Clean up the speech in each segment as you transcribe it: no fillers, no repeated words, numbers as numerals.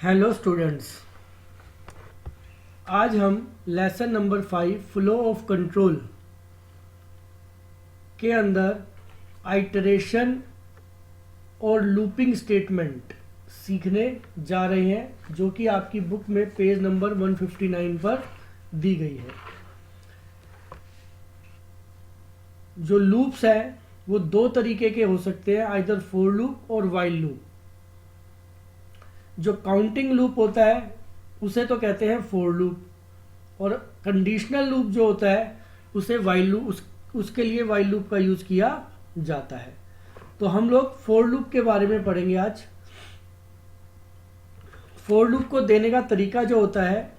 Hello students, आज हम lesson number 5 flow of control के अंदर आइटरेशन और लूपिंग स्टेटमेंट सीखने जा रहे हैं, जो कि आपकी बुक में पेज नंबर 159 पर दी गई है। जो लूप्स हैं वो दो तरीके के हो सकते हैं, आइदर फॉर लूप और वाइल लूप। जो काउंटिंग लूप होता है उसे तो कहते हैं फॉर लूप, और कंडीशनल लूप जो होता है उसे वाइल लूप, उसके लिए वाइल लूप का यूज किया जाता है। तो हम लोग फॉर लूप के बारे में पढ़ेंगे आज। फॉर लूप को देने का तरीका जो होता है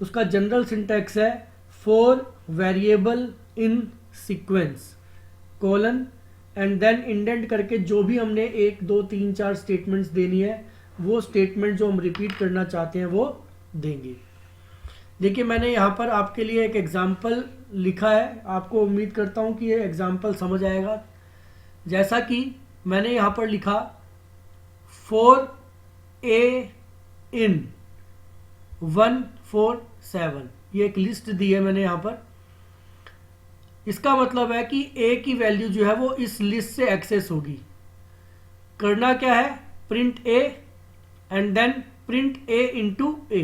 उसका जनरल सिंटैक्स है for variable in sequence colon and then indent करके जो भी हमने 1 2 3 4 स्टेटमेंट्स देनी है वो स्टेटमेंट जो हम रिपीट करना चाहते हैं वो देंगे। देखिए, मैंने यहाँ पर आपके लिए एक एग्जाम्पल लिखा है। आपको उम्मीद करता हूँ कि ये एग्जाम्पल समझ आएगा। जैसा कि मैंने यहाँ पर लिखा फॉर ए इन 1 4 7, ये एक लिस्ट दी है मैंने यहाँ पर। इसका मतलब है कि ए की वैल्यू जो है वो इस लिस्ट से एक्सेस होगी। करना क्या है, print a and then print a into a.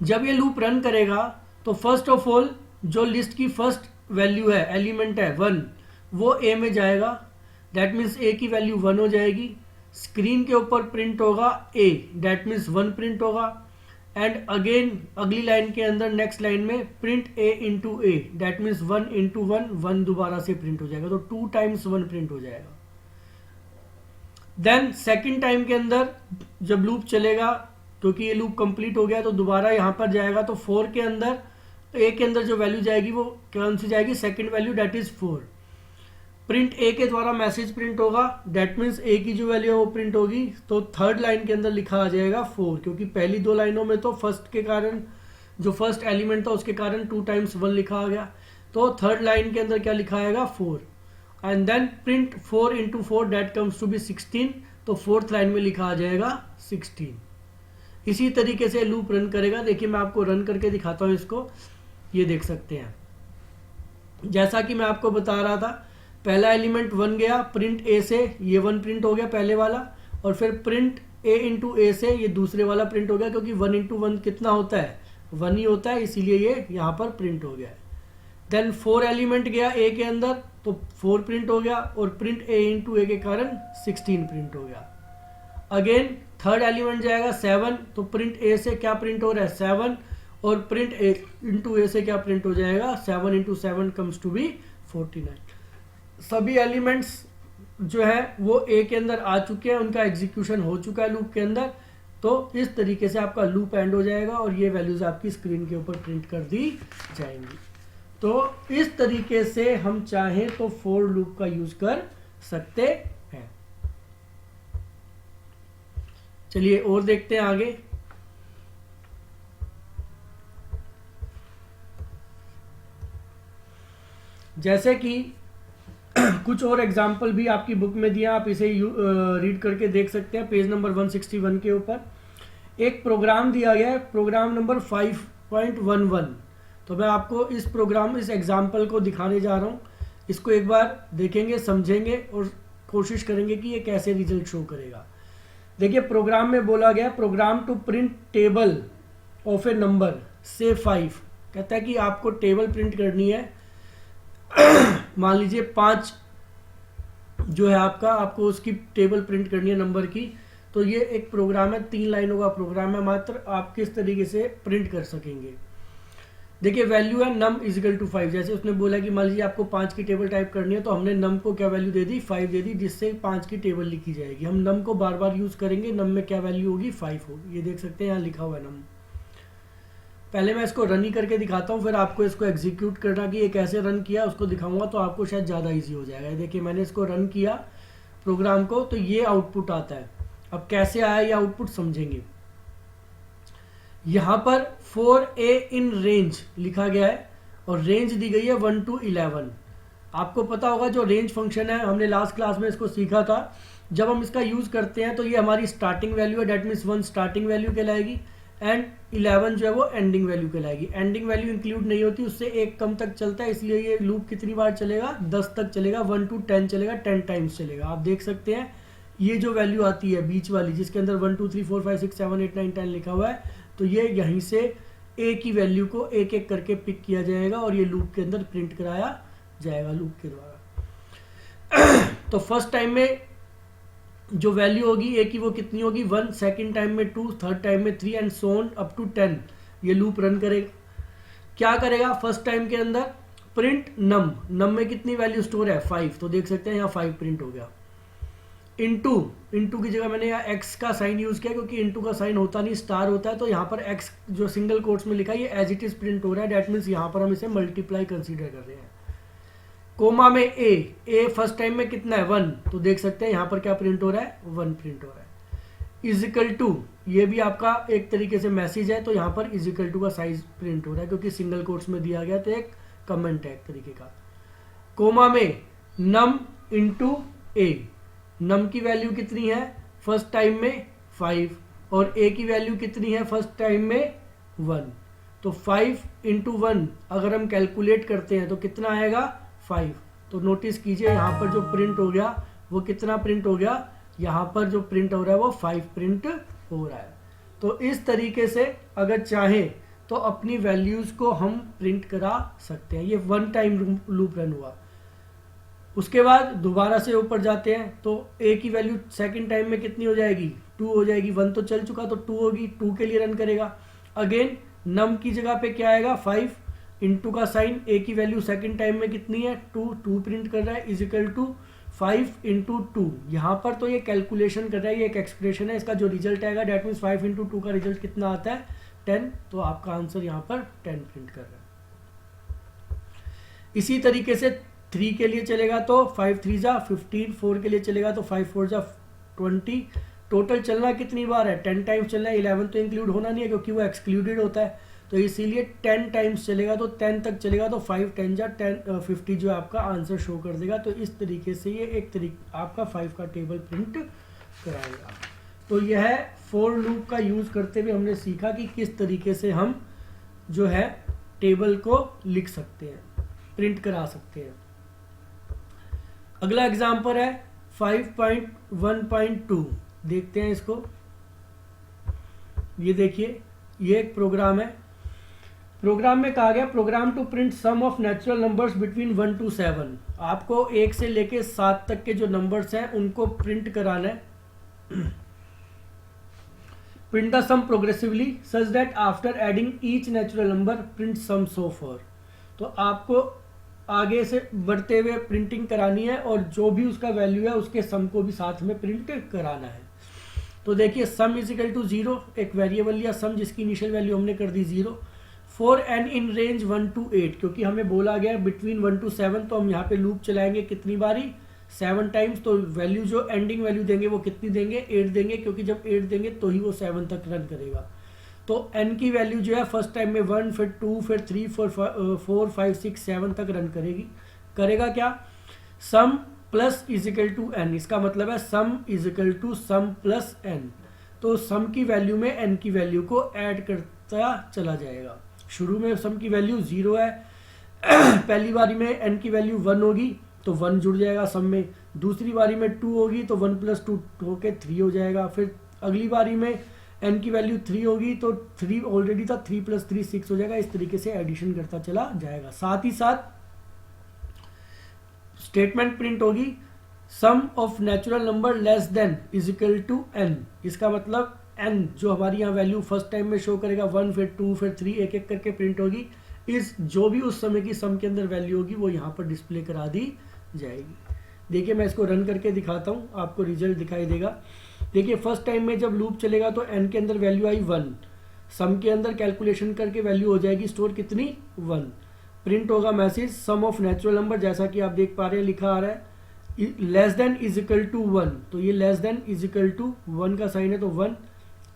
जब ये लूप रन करेगा तो फर्स्ट ऑफ ऑल जो लिस्ट की फर्स्ट वैल्यू है, एलिमेंट है 1, वो ए में जाएगा। दैट मीन्स ए की वैल्यू 1 हो जाएगी। स्क्रीन के ऊपर प्रिंट होगा ए, दैट मीन्स 1 प्रिंट होगा। एंड अगेन अगली लाइन के अंदर नेक्स्ट लाइन में print a into A, that means 1 into 1, 1 दोबारा से प्रिंट हो जाएगा। तो 2 टाइम्स 1 प्रिंट हो जाएगा। देन सेकेंड टाइम के अंदर जब लूप चलेगा, क्योंकि ये लूप कंप्लीट हो गया, तो दोबारा यहां पर जाएगा। तो 4 के अंदर ए के अंदर जो वैल्यू जाएगी वो कौन सी जाएगी, second value, that is 4। Print a के द्वारा मैसेज प्रिंट होगा, दैट मीन्स ए की जो वैल्यू है वो प्रिंट होगी। तो थर्ड लाइन के अंदर लिखा आ जाएगा 4, क्योंकि पहली 2 लाइनों में तो फर्स्ट के कारण जो फर्स्ट एलिमेंट था उसके कारण 2 टाइम्स 1 लिखा आ गया। तो थर्ड लाइन के अंदर क्या लिखा आएगा, 4। And then print 4 into 4, that comes to be 16। तो फोर्थ लाइन में लिखा आ जाएगा 16। इसी तरीके से लूप रन करेगा। देखिए, मैं आपको रन करके दिखाता हूं इसको, ये देख सकते हैं। जैसा कि मैं आपको बता रहा था, पहला एलिमेंट 1 गया, प्रिंट ए से ये 1 प्रिंट हो गया पहले वाला, और फिर प्रिंट ए इंटू ए से ये दूसरे वाला प्रिंट हो गया, क्योंकि 1 इंटू 1 कितना होता है, 1 ही होता है, इसीलिए ये यहाँ पर प्रिंट हो गया है। देन 4 एलिमेंट गया ए के अंदर, तो 4 प्रिंट हो गया, और प्रिंट ए इंटू ए के कारण 16 प्रिंट हो गया। अगेन थर्ड एलिमेंट जाएगा 7, तो प्रिंट ए से क्या प्रिंट हो रहा है, 7, और प्रिंट ए इंटू ए से क्या प्रिंट हो जाएगा, 7 इंटू 7 कम्स टू बी 49। सभी एलिमेंट्स जो है वो ए के अंदर आ चुके हैं, उनका एग्जीक्यूशन हो चुका है लूप के अंदर। तो इस तरीके से आपका लूप एंड हो जाएगा और ये वैल्यूज आपकी स्क्रीन के ऊपर प्रिंट कर दी जाएंगी। तो इस तरीके से हम चाहें तो फॉर लूप का यूज कर सकते हैं। चलिए और देखते हैं आगे। जैसे कि कुछ और एग्जाम्पल भी आपकी बुक में दिया, आप इसे रीड करके देख सकते हैं। पेज नंबर 161 के ऊपर एक प्रोग्राम दिया गया है, प्रोग्राम नंबर 5.11। तो मैं आपको इस एग्जाम्पल को दिखाने जा रहा हूँ। इसको एक बार देखेंगे, समझेंगे और कोशिश करेंगे कि ये कैसे रिजल्ट शो करेगा। देखिए, प्रोग्राम में बोला गया program to print table of a number से 5। कहता है कि आपको टेबल प्रिंट करनी है। मान लीजिए 5 जो है आपको उसकी टेबल प्रिंट करनी है नंबर की। तो ये एक प्रोग्राम है, 3 लाइनों का प्रोग्राम है मात्र। आप किस तरीके से प्रिंट कर सकेंगे। देखिए, वैल्यू है num इजिकल टू 5। जैसे उसने बोला कि मान लीजिए आपको 5 की टेबल टाइप करनी है, तो हमने num को क्या वैल्यू दे दी, 5 दे दी, जिससे 5 की टेबल लिखी जाएगी। हम num को बार बार यूज करेंगे, num में क्या वैल्यू होगी, 5 होगी। ये देख सकते हैं यहाँ लिखा हुआ है num। पहले मैं इसको रन ही करके दिखाता हूँ, फिर आपको इसको एग्जीक्यूट करना कि ये कैसे रन किया उसको दिखाऊंगा, तो आपको शायद ज़्यादा ईजी हो जाएगा। देखिए, मैंने इसको रन किया प्रोग्राम को, तो ये आउटपुट आता है। अब कैसे आया ये आउटपुट समझेंगे। यहाँ पर 4a इन रेंज लिखा गया है और रेंज दी गई है 1 to 11। आपको पता होगा जो रेंज फंक्शन है, हमने लास्ट क्लास में इसको सीखा था जब हम इसका यूज़ करते हैं तो ये हमारी स्टार्टिंग वैल्यू है, डेट मीन्स 1 स्टार्टिंग वैल्यू कहलाएगी एंड 11 जो है वो एंडिंग वैल्यू कहलाएगी। एंडिंग वैल्यू इंक्लूड नहीं होती, उससे एक कम तक चलता है, इसलिए ये लूप कितनी बार चलेगा, 10 तक चलेगा, 1 to 10 चलेगा, 10 टाइम्स चलेगा। आप देख सकते हैं ये जो वैल्यू आती है बीच वाली जिसके अंदर 1 2 3 4 5 6 7 8 9 10 लिखा हुआ है, तो ये यहीं से ए की वैल्यू को एक एक करके पिक किया जाएगा और ये लूप के अंदर प्रिंट कराया जाएगा लूप के द्वारा। तो फर्स्ट टाइम में जो वैल्यू होगी ए की वो कितनी होगी 1, सेकंड टाइम में 2, थर्ड टाइम में 3 and so on up to 10 ये लूप रन करेगा। क्या करेगा फर्स्ट टाइम के अंदर प्रिंट नम में कितनी वैल्यू स्टोर है 5, तो देख सकते हैं यहाँ 5 प्रिंट हो गया। इनटू की जगह मैंने यहाँ एक्स का साइन यूज किया क्योंकि इनटू का साइन होता नहीं स्टार होता है, तो यहाँ पर एक्स जो सिंगल कोट्स में लिखा है ये एज इट इज प्रिंट हो रहा है, डेट मीन्स यहाँ पर हम इसे मल्टीप्लाई कंसीडर कर रहे हैं। कोमा में ए फर्स्ट टाइम में कितना है 1, तो देख सकते हैं यहाँ पर क्या प्रिंट हो रहा है 1 प्रिंट हो रहा है। इजिकल टू ये भी आपका एक तरीके से मैसेज है, तो यहाँ पर इजिकल टू का साइज प्रिंट हो रहा है क्योंकि सिंगल कोट्स में दिया गया तो एक कमेंट है एक तरीके का। कोमा में नम इंटू ए, नम की वैल्यू कितनी है फर्स्ट टाइम में 5 और ए की वैल्यू कितनी है फर्स्ट टाइम में 1, तो 5 इंटू 1 अगर हम कैलकुलेट करते हैं तो कितना आएगा 5। तो नोटिस कीजिए यहाँ पर जो प्रिंट हो गया वो कितना प्रिंट हो गया, यहाँ पर जो प्रिंट हो रहा है वो 5 प्रिंट हो रहा है। तो इस तरीके से अगर चाहें तो अपनी वैल्यूज को हम प्रिंट करा सकते हैं। ये 1 टाइम लूप रन हुआ। उसके बाद दोबारा से ऊपर जाते हैं तो ए की वैल्यू सेकंड टाइम में कितनी हो जाएगी 2 हो जाएगी, 1 तो चल चुका तो 2 होगी, 2 के लिए रन करेगा। अगेन नम की जगह पे क्या आएगा 5 इंटू का साइन, ए की वैल्यू सेकंड टाइम में कितनी है 2 प्रिंट कर रहा है इजिकल टू 5 इंटू 2। यहाँ पर तो ये कैलकुलेशन कर रहा है, ये एक एक्सप्रेशन है, इसका जो रिजल्ट आएगा डेट मीन्स 5 इंटू 2 का रिजल्ट कितना आता है 10, तो आपका आंसर यहाँ पर 10 प्रिंट कर रहा है। इसी तरीके से 3 के लिए चलेगा तो 5 3 जा 15, 4 के लिए चलेगा तो 5 4 जा 20। टोटल चलना कितनी बार है 10 टाइम्स चलना है, 11 तो इंक्लूड होना नहीं है क्योंकि वो एक्सक्लूडेड होता है, तो इसीलिए 10 टाइम्स चलेगा तो 10 तक चलेगा तो 5 10 जा 50 जो आपका आंसर शो कर देगा। तो इस तरीके से ये एक तरीके आपका 5 का टेबल प्रिंट कराएगा। तो यह है फॉर लूप का यूज करते हुए हमने सीखा कि किस तरीके से हम जो है टेबल को लिख सकते हैं, प्रिंट करा सकते हैं। अगला एग्जाम्पल है 5.1.2, देखते हैं इसको। ये देखिए ये एक प्रोग्राम है, प्रोग्राम में कहा गया program to print sum of natural numbers between 1 to 7। आपको 1 से लेके 7 तक के जो नंबर्स हैं उनको प्रिंट कराना है। Print the sum progressively such that after adding each natural number print sum so far. तो आपको आगे से बढ़ते हुए प्रिंटिंग करानी है और जो भी उसका वैल्यू है उसके सम को भी साथ में प्रिंट कराना है। तो देखिए सम इज इक्वल टू 0, एक वेरिएबल लिया सम जिसकी इनिशियल वैल्यू हमने कर दी 0। For n in range 1 to 8, क्योंकि हमें बोला गया बिटवीन 1 to 7, तो हम यहाँ पे लूप चलाएंगे कितनी बारी 7 टाइम्स। तो वैल्यू जो एंडिंग वैल्यू देंगे वो कितनी देंगे 8 देंगे, क्योंकि जब 8 देंगे तो ही वो 7 तक रन करेगा। तो n की वैल्यू जो है फर्स्ट टाइम में 1 फिर 2 फिर 3 4 5 6 7 तक रन करेगा क्या sum plus is equal to n, इसका मतलब है sum is equal to sum plus n। तो सम की वैल्यू में n की वैल्यू को ऐड करता चला जाएगा। शुरू में सम की वैल्यू 0 है, पहली बारी में n की वैल्यू 1 होगी तो 1 जुड़ जाएगा सम में, दूसरी बारी में 2 होगी तो 1 + 2 होके 3 हो जाएगा, फिर अगली बारी में n की वैल्यू 3 होगी तो 3 ऑलरेडी था, 3 + 3 6 हो जाएगा। इस तरीके से एडिशन करता चला जाएगा। साथ ही साथ स्टेटमेंट प्रिंट होगी sum of natural number less than is equal to n। इसका मतलब n जो हमारी यहाँ वैल्यू फर्स्ट टाइम में शो करेगा 1 फिर 2 फिर 3 एक एक करके प्रिंट होगी, इस जो भी उस समय की सम के अंदर वैल्यू होगी वो यहाँ पर डिस्प्ले करा दी जाएगी। देखिए मैं इसको रन करके दिखाता हूँ, आपको रिजल्ट दिखाई देगा। देखिए फर्स्ट टाइम में जब लूप चलेगा तो n के अंदर वैल्यू आई 1, सम के अंदर कैलकुलेशन करके वैल्यू हो जाएगी स्टोर कितनी 1। प्रिंट होगा message sum of natural number, जैसा कि आप देख पा रहे हैं लिखा आ रहा है less than is equal to 1, तो ये less than is equal to 1 का साइन है तो 1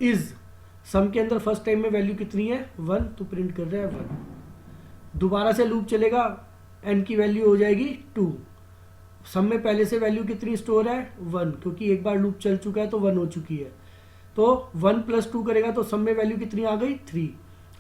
इज सम के अंदर फर्स्ट टाइम में वैल्यू कितनी है 1, तो प्रिंट कर रहा है 1। दोबारा से लूप चलेगा n की वैल्यू हो जाएगी 2, सम में पहले से वैल्यू कितनी स्टोर है 1, क्योंकि एक बार लूप चल चुका है तो 1 हो चुकी है। तो 1 + 2 करेगा तो सम में वैल्यू कितनी आ गई 3।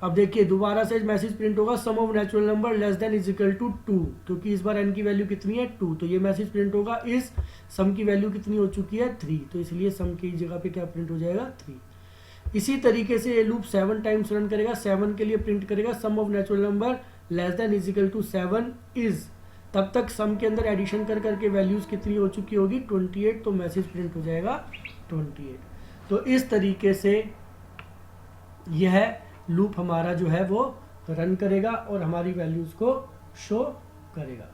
अब देखिए दोबारा से मैसेज प्रिंट होगा sum of natural number less than is equal to 2, क्योंकि इस बार n की वैल्यू कितनी है 2, तो ये मैसेज प्रिंट होगा इस सम की वैल्यू कितनी हो चुकी है 3, तो इसलिए सम की जगह पे क्या प्रिंट हो जाएगा 3। इसी तरीके से ये लूप 7 टाइम्स रन करेगा, 7 के लिए प्रिंट करेगा sum of natural number less than is equal to 7 is, तब तक सम के अंदर एडिशन कर करके वैल्यूज कितनी हो चुकी होगी 28, तो मैसेज प्रिंट हो जाएगा 28। तो इस तरीके से यह लूप हमारा जो है वो रन करेगा और हमारी वैल्यूज को शो करेगा।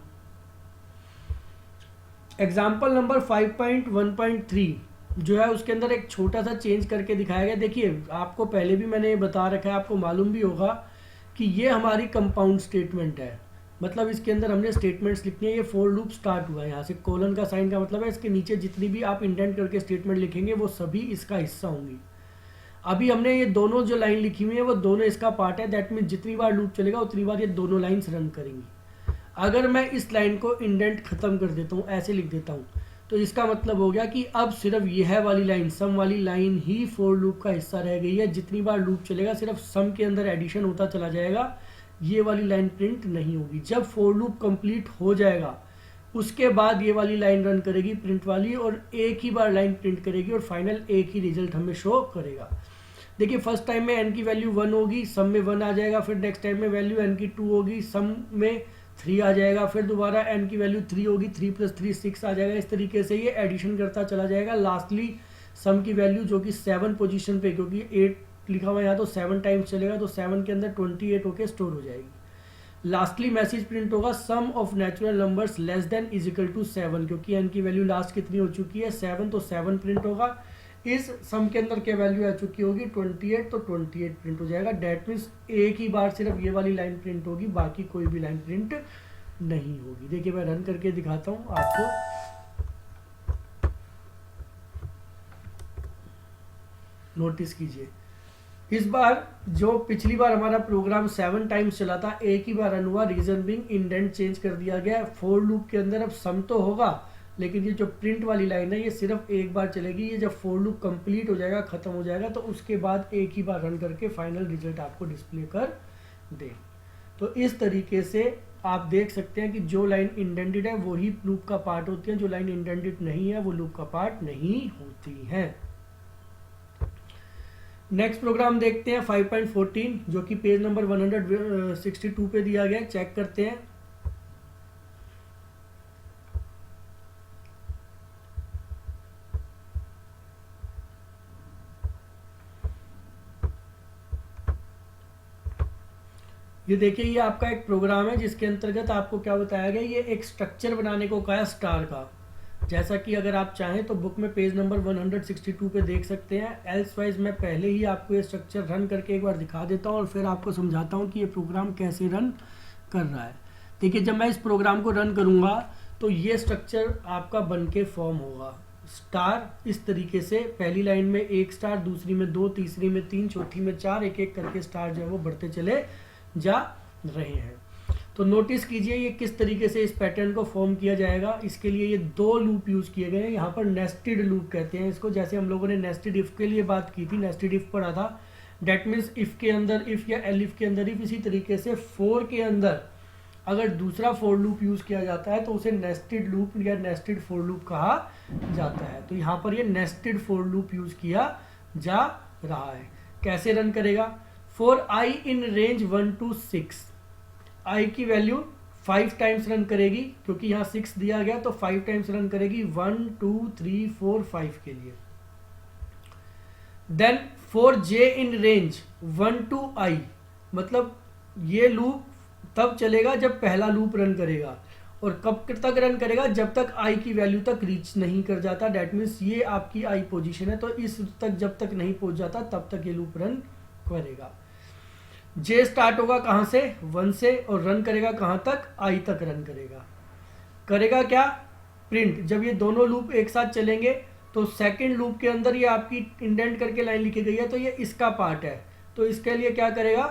एग्जाम्पल नंबर 5.1.3 जो है उसके अंदर एक छोटा सा चेंज करके दिखाया गया। देखिए आपको पहले भी मैंने बता रखा है, आपको मालूम भी होगा कि ये हमारी कंपाउंड स्टेटमेंट है, मतलब इसके अंदर हमने स्टेटमेंट्स लिखनी है। ये फॉर लूप स्टार्ट हुआ है, यहाँ से कोलन का साइन का मतलब है इसके नीचे जितनी भी आप इंडेंट करके स्टेटमेंट लिखेंगे वो सभी इसका हिस्सा होंगी। अभी हमने ये दोनों जो लाइन लिखी हुई है वो दोनों इसका पार्ट है, दैट मीन जितनी बार लूप चलेगा उतनी बार ये दोनों लाइन्स रन करेंगी। अगर मैं इस लाइन को इंडेंट खत्म कर देता हूँ, ऐसे लिख देता हूँ, तो इसका मतलब हो गया कि अब सिर्फ यह वाली लाइन सम वाली लाइन ही फॉर लूप का हिस्सा रह गई है। जितनी बार लूप चलेगा सिर्फ सम के अंदर एडिशन होता चला जाएगा, ये वाली लाइन प्रिंट नहीं होगी। जब फॉर लूप कंप्लीट हो जाएगा उसके बाद ये वाली लाइन रन करेगी प्रिंट वाली, और एक ही बार लाइन प्रिंट करेगी और फाइनल एक ही रिजल्ट हमें शो करेगा। देखिए फर्स्ट टाइम में n की वैल्यू 1 होगी, सम में 1 आ जाएगा, फिर नेक्स्ट टाइम में वैल्यू n की 2 होगी, सम में 3 आ जाएगा, फिर दोबारा n की वैल्यू 3 होगी, 3 + 3 6 आ जाएगा। इस तरीके से ये एडिशन करता चला जाएगा। लास्टली सम की वैल्यू जो कि 7 पोजीशन पे, क्योंकि 8 लिखा हुआ है यहाँ तो 7 टाइम्स चलेगा, तो 7 के अंदर 28 होके स्टोर हो जाएगी। लास्टली मैसेज प्रिंट होगा sum of natural numbers less than is equal to 7, क्योंकि n की वैल्यू लास्ट कितनी हो चुकी है 7, तो 7 प्रिंट होगा। इस सम के अंदर क्या वैल्यू आ चुकी होगी 28, तो 28 प्रिंट हो जाएगा। डेट मीन्स एक ही बार सिर्फ ये वाली लाइन प्रिंट होगी, बाकी कोई भी लाइन प्रिंट नहीं होगी। देखिए मैं रन करके दिखाता हूँ आपको। नोटिस कीजिए इस बार जो पिछली बार हमारा प्रोग्राम 7 टाइम्स चला था, एक ही बार रन हुआ, रीजन बिंग इंडेंट चेंज कर दिया गया। फॉर लूप के अंदर अब सम तो होगा, लेकिन ये जो प्रिंट वाली लाइन है ये सिर्फ एक बार चलेगी। ये जब फॉर लूप कंप्लीट हो जाएगा, खत्म हो जाएगा, तो उसके बाद एक ही बार रन करके फाइनल रिजल्ट आपको डिस्प्ले कर दे। तो इस तरीके से आप देख सकते हैं कि जो लाइन इंडेंटेड है वही लूप का पार्ट होती है, जो लाइन इंडेंटेड नहीं है वो लूप का पार्ट नहीं होती है। नेक्स्ट प्रोग्राम देखते हैं 5.14 जो कि पेज नंबर 162 पे दिया गया है। चेक करते हैं। ये देखिए ये आपका एक प्रोग्राम है जिसके अंतर्गत आपको क्या बताया गया, ये एक स्ट्रक्चर बनाने को कहा है स्टार का। जैसा कि अगर आप चाहें तो बुक में पेज नंबर 162 पे देख सकते हैं। एल्स वाइज मैं पहले ही आपको ये स्ट्रक्चर रन करके एक बार दिखा देता हूँ और फिर आपको समझाता हूँ कि ये प्रोग्राम कैसे रन कर रहा है। देखिए जब मैं इस प्रोग्राम को रन करूँगा तो ये स्ट्रक्चर आपका बन के फॉर्म होगा। स्टार इस तरीके से, पहली लाइन में 1 स्टार, दूसरी में 2, तीसरी में 3, चौथी में 4, एक एक करके स्टार जो है वो बढ़ते चले जा रहे हैं। तो नोटिस कीजिए ये किस तरीके से इस पैटर्न को फॉर्म किया जाएगा। इसके लिए ये 2 लूप यूज किए गए हैं, यहाँ पर नेस्टेड लूप कहते हैं इसको। जैसे हम लोगों ने नेस्टेड इफ के लिए बात की थी, नेस्टेड इफ पढ़ा था, डेट मीन्स इफ के अंदर इफ या एल इफ के अंदर इफ। इसी तरीके से फॉर के अंदर अगर दूसरा फॉर लूप यूज किया जाता है तो उसे नेस्टेड लूप या नेस्टेड फॉर लूप कहा जाता है। तो यहाँ पर ये नेस्टेड फॉर लूप यूज किया जा रहा है। कैसे रन करेगा, for I in range 1 to 6, आई की वैल्यू 5 टाइम्स रन करेगी, क्योंकि यहाँ 6 दिया गया तो 5 टाइम्स रन करेगी 1 2 3 4 5 के लिए। Then for j in range 1 to i, मतलब ये लूप तब चलेगा जब पहला लूप रन करेगा, और कब तक रन करेगा, जब तक i की वैल्यू तक रीच नहीं कर जाता। डेट मीन्स ये आपकी i पोजीशन है, तो इस तक जब तक नहीं पहुंच जाता तब तक ये लूप रन करेगा। जे स्टार्ट होगा कहाँ से, 1 से, और रन करेगा कहाँ तक, आई तक रन करेगा। करेगा क्या, प्रिंट। जब ये दोनों लूप एक साथ चलेंगे तो सेकंड लूप के अंदर ये आपकी इंडेंट करके लाइन लिखी गई है तो ये इसका पार्ट है, तो इसके लिए क्या करेगा,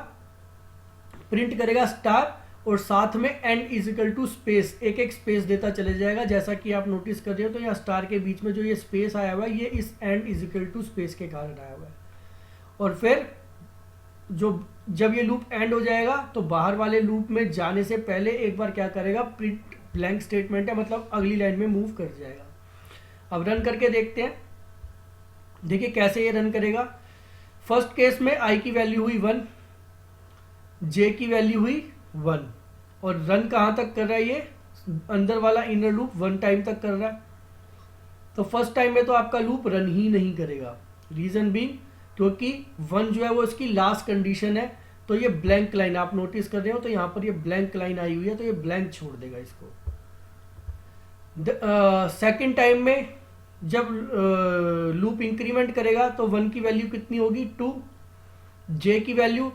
प्रिंट करेगा स्टार, और साथ में end is equal to space, एक एक स्पेस देता चले जाएगा। जैसा कि आप नोटिस कर रहे हो तो यहाँ स्टार के बीच में जो ये स्पेस आया हुआ है ये इस end is equal to space के कारण आया हुआ है। और फिर जब ये लूप एंड हो जाएगा तो बाहर वाले लूप में जाने से पहले एक बार क्या करेगा, प्रिंट ब्लैंक स्टेटमेंट है, मतलब अगली लाइन में मूव कर जाएगा। अब रन करके देखते हैं, देखिए कैसे ये रन करेगा। फर्स्ट केस में आई की वैल्यू हुई 1, जे की वैल्यू हुई 1, और रन कहाँ तक कर रहा है, ये अंदर वाला इनर लूप 1 टाइम तक कर रहा है। तो फर्स्ट टाइम में तो आपका लूप रन ही नहीं करेगा, रीजन बीइंग क्योंकि 1 जो है वो इसकी लास्ट कंडीशन है। तो ये ब्लैंक लाइन आप नोटिस कर रहे हो, तो यहाँ पर ये ब्लैंक लाइन आई हुई है, तो ये ब्लैंक छोड़ देगा इसको। सेकेंड टाइम में जब लूप इंक्रीमेंट करेगा तो 1 की वैल्यू कितनी होगी, 2, जे की वैल्यू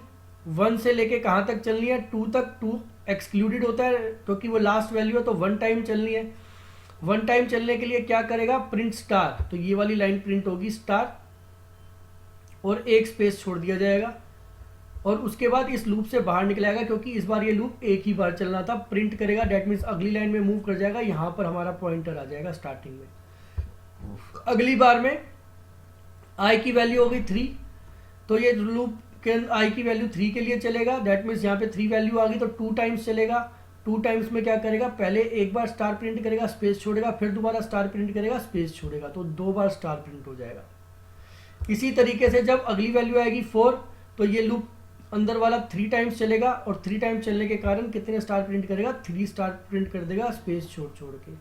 1 से लेके कहाँ तक चलनी है, 2 तक। 2 एक्सक्लूडेड होता है क्योंकि वो लास्ट वैल्यू है, तो 1 टाइम चलनी है। 1 टाइम चलने के लिए क्या करेगा, प्रिंट स्टार, तो ये वाली लाइन प्रिंट होगी स्टार और एक स्पेस छोड़ दिया जाएगा। और उसके बाद इस लूप से बाहर निकलेगा क्योंकि इस बार ये लूप एक ही बार चलना था। प्रिंट करेगा, डेट मीन्स अगली लाइन में मूव कर जाएगा, यहाँ पर हमारा पॉइंटर आ जाएगा स्टार्टिंग में। अगली बार में आई की वैल्यू होगी 3, तो ये लूप के आई की वैल्यू 3 के लिए चलेगा, दैट मीन्स यहाँ पे 3 वैल्यू आ गई तो 2 टाइम्स चलेगा। 2 टाइम्स में क्या करेगा, पहले एक बार स्टार प्रिंट करेगा, स्पेस छोड़ेगा, फिर दोबारा स्टार प्रिंट करेगा, स्पेस छोड़ेगा, तो 2 बार स्टार प्रिंट हो जाएगा। इसी तरीके से जब अगली वैल्यू आएगी 4, तो ये लूप अंदर वाला 3 टाइम्स चलेगा, और 3 टाइम्स चलने के कारण कितने स्टार प्रिंट करेगा, 3 स्टार प्रिंट कर देगा, स्पेस छोड़ छोड़ के।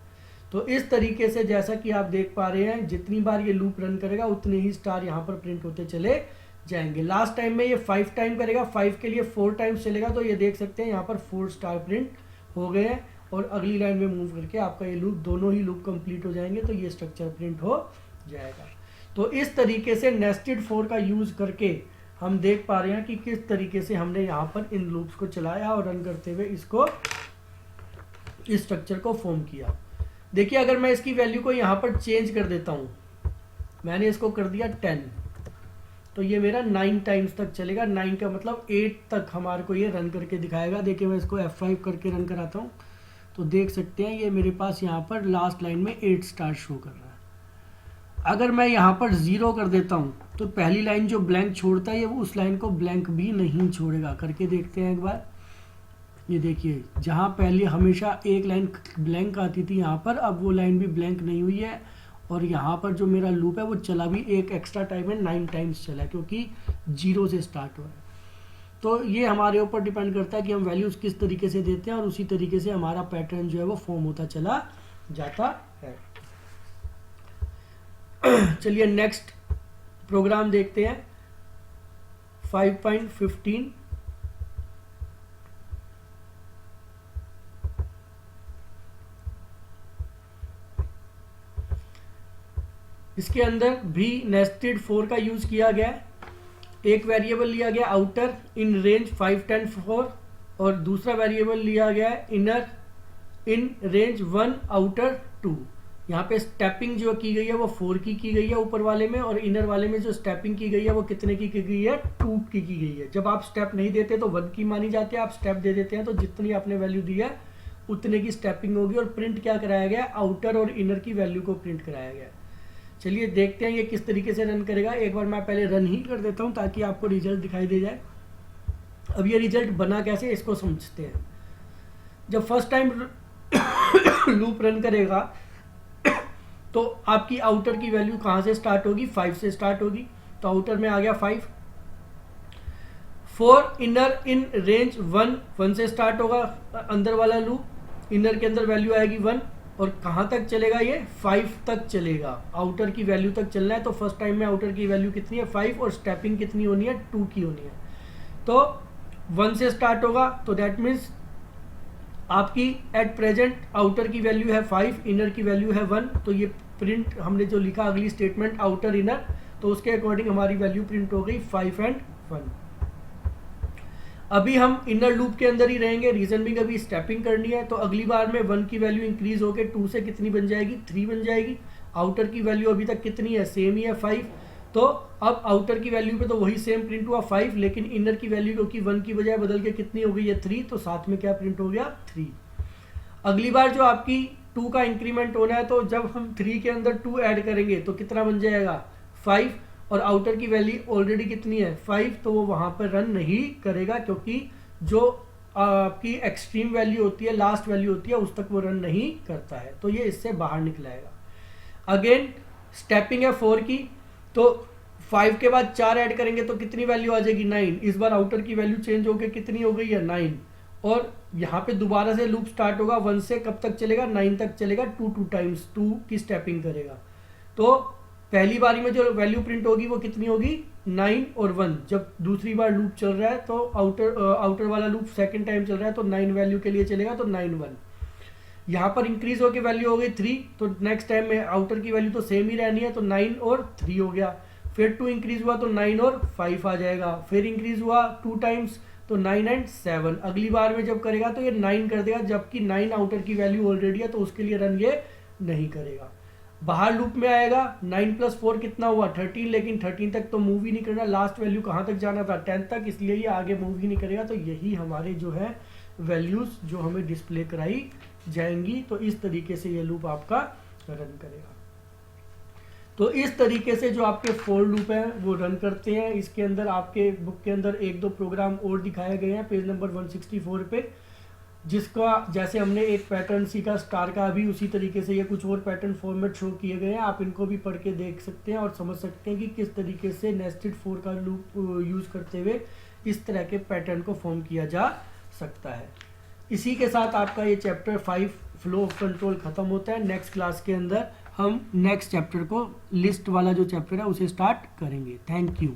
तो इस तरीके से जैसा कि आप देख पा रहे हैं, जितनी बार ये लूप रन करेगा उतने ही स्टार यहाँ पर प्रिंट होते चले जाएंगे। लास्ट टाइम में ये 5 टाइम करेगा, 5 के लिए 4 टाइम्स चलेगा, तो ये देख सकते हैं यहाँ पर 4 स्टार प्रिंट हो गए हैं। और अगली लाइन में मूव करके आपका ये लूप, दोनों ही लूप कंप्लीट हो जाएंगे, तो ये स्ट्रक्चर प्रिंट हो जाएगा। तो इस तरीके से नेस्टेड फॉर का यूज करके हम देख पा रहे हैं कि किस तरीके से हमने यहाँ पर इन लूप्स को चलाया और रन करते हुए इसको, इस स्ट्रक्चर को फॉर्म किया। देखिए अगर मैं इसकी वैल्यू को यहाँ पर चेंज कर देता हूँ, मैंने इसको कर दिया 10, तो ये मेरा 9 टाइम्स तक चलेगा। 9 का मतलब 8 तक हमारे को ये रन करके दिखाएगा। देखिए मैं इसको F5 करके रन कराता हूँ, तो देख सकते हैं ये मेरे पास यहाँ पर लास्ट लाइन में 8 स्टार शो कर रहा है। अगर मैं यहाँ पर 0 कर देता हूँ तो पहली लाइन जो ब्लैंक छोड़ता है ये उस लाइन को ब्लैंक भी नहीं छोड़ेगा। करके देखते हैं एक बार। ये देखिए जहाँ पहले हमेशा एक लाइन ब्लैंक आती थी यहाँ पर, अब वो लाइन भी ब्लैंक नहीं हुई है, और यहाँ पर जो मेरा लूप है वो चला भी एक एक्स्ट्रा टाइम है, 9 टाइम्स चला क्योंकि 0 से स्टार्ट हुआ है। तो ये हमारे ऊपर डिपेंड करता है कि हम वैल्यूज किस तरीके से देते हैं, और उसी तरीके से हमारा पैटर्न जो है वो फॉर्म होता चला जाता है। चलिए नेक्स्ट प्रोग्राम देखते हैं 5.15। इसके अंदर भी नेस्टेड फॉर का यूज किया गया है। एक वेरिएबल लिया गया आउटर इन रेंज 5, 10, 4, और दूसरा वेरिएबल लिया गया है इनर इन रेंज 1, आउटर 2। यहाँ पे स्टेपिंग जो की गई है वो 4 की गई है ऊपर वाले में, और इनर वाले में जो स्टेपिंग की गई है वो कितने की गई है, 2 की गई है। जब आप स्टेप नहीं देते तो 1 की मानी जाती है, आप स्टेप दे देते हैं तो जितनी आपने वैल्यू दी है उतने की स्टेपिंग होगी। और प्रिंट क्या कराया गया, आउटर और इनर की वैल्यू को प्रिंट कराया गया। चलिए देखते हैं ये किस तरीके से रन करेगा। एक बार मैं पहले रन ही कर देता हूँ ताकि आपको रिजल्ट दिखाई दे जाए। अब ये रिजल्ट बना कैसे इसको समझते हैं। जब फर्स्ट टाइम लूप रन करेगा तो आपकी आउटर की वैल्यू कहाँ से स्टार्ट होगी, 5 से स्टार्ट होगी, तो आउटर में आ गया 5। 4 इनर इन रेंज 1 से स्टार्ट होगा अंदर वाला लूप, इनर के अंदर वैल्यू आएगी 1, और कहाँ तक चलेगा ये, 5 तक चलेगा। आउटर की वैल्यू तक चलना है, तो फर्स्ट टाइम में आउटर की वैल्यू कितनी है, 5, और स्टेपिंग कितनी होनी है, 2 की होनी है। तो 1 से स्टार्ट होगा, तो दैट मीन्स आपकी एट प्रेजेंट आउटर की वैल्यू है 5, इनर की वैल्यू है 1, तो ये प्रिंट हमने जो लिखा अगली स्टेटमेंट आउटर इनर, तो उसके अकॉर्डिंग हमारी वैल्यू प्रिंट हो गई 5 और 1। अभी हम इनर लूप के अंदर ही रहेंगे, रीजन भी अभी स्टेपिंग करनी है, तो अगली बार में 1 की वैल्यू इंक्रीज होकर 2 से कितनी बन जाएगी, 3 बन जाएगी। आउटर की वैल्यू अभी तक कितनी है, सेम ही है 5, तो अब आउटर की वैल्यू पे तो वही सेम प्रिंट हुआ 5, लेकिन इनर की वैल्यू क्योंकि 1 की बजाय बदल के कितनी हो गई है 3, तो साथ में क्या प्रिंट हो गया 3। अगली बार जो आपकी 2 का इंक्रीमेंट होना है, तो जब हम 3 के अंदर 2 ऐड करेंगे तो कितना बन जाएगा 5, और आउटर की वैल्यू ऑलरेडी कितनी है 5, तो वो वहां पर रन नहीं करेगा, क्योंकि जो आपकी एक्सट्रीम वैल्यू होती है, लास्ट वैल्यू होती है, उस तक वो रन नहीं करता है, तो ये इससे बाहर निकलाएगा। अगेन स्टेपिंग है 4 की, तो 5 के बाद 4 ऐड करेंगे तो कितनी वैल्यू आ जाएगी 9। इस बार आउटर की वैल्यू चेंज होकर कितनी हो गई है 9, और यहाँ पे दोबारा से लूप स्टार्ट होगा 1 से कब तक चलेगा 9 तक चलेगा, 2 टाइम्स 2 की स्टेपिंग करेगा। तो पहली बारी में जो वैल्यू प्रिंट होगी वो कितनी होगी 9 और 1। जब दूसरी बार लूप चल रहा है तो आउटर वाला लूप सेकंड टाइम चल रहा है, तो 9 वैल्यू के लिए चलेगा, तो 9 1। यहाँ पर इंक्रीज होकर वैल्यू हो गई 3, तो नेक्स्ट टाइम में आउटर की वैल्यू तो सेम ही रहनी है, तो 9 और 3 हो गया। फिर 2 इंक्रीज हुआ तो 9 और 5 आ जाएगा, फिर इंक्रीज हुआ 2 टाइम्स तो 9 एंड 7। अगली बार में जब करेगा तो ये 9 कर देगा, जबकि 9 आउटर की वैल्यू ऑलरेडी है, तो उसके लिए रन ये नहीं करेगा। बाहर लूप में आएगा 9 + 4 कितना हुआ 13, लेकिन 13 तक तो मूव ही नहीं करना, लास्ट वैल्यू कहाँ तक जाना था 10 तक, इसलिए ये आगे मूव ही नहीं करेगा। तो यही हमारे जो है वैल्यूज जो हमें डिस्प्ले कराई जाएंगी, तो इस तरीके से ये लूप आपका रन करेगा। तो इस तरीके से जो आपके फोर लूप हैं वो रन करते हैं। इसके अंदर आपके बुक के अंदर 1-2 प्रोग्राम और दिखाए गए हैं पेज नंबर 164 पे, जिसका जैसे हमने एक पैटर्न सीखा स्टार का, अभी उसी तरीके से ये कुछ और पैटर्न फॉर्मेट शो किए गए हैं। आप इनको भी पढ़ के देख सकते हैं और समझ सकते हैं कि किस तरीके से नेस्टेड फोर का लूप यूज़ करते हुए इस तरह के पैटर्न को फॉर्म किया जा सकता है। इसी के साथ आपका ये चैप्टर 5 फ्लो ऑफ कंट्रोल खत्म होता है। नेक्स्ट क्लास के अंदर हम नेक्स्ट चैप्टर को, लिस्ट वाला जो चैप्टर है, उसे स्टार्ट करेंगे। Thank you.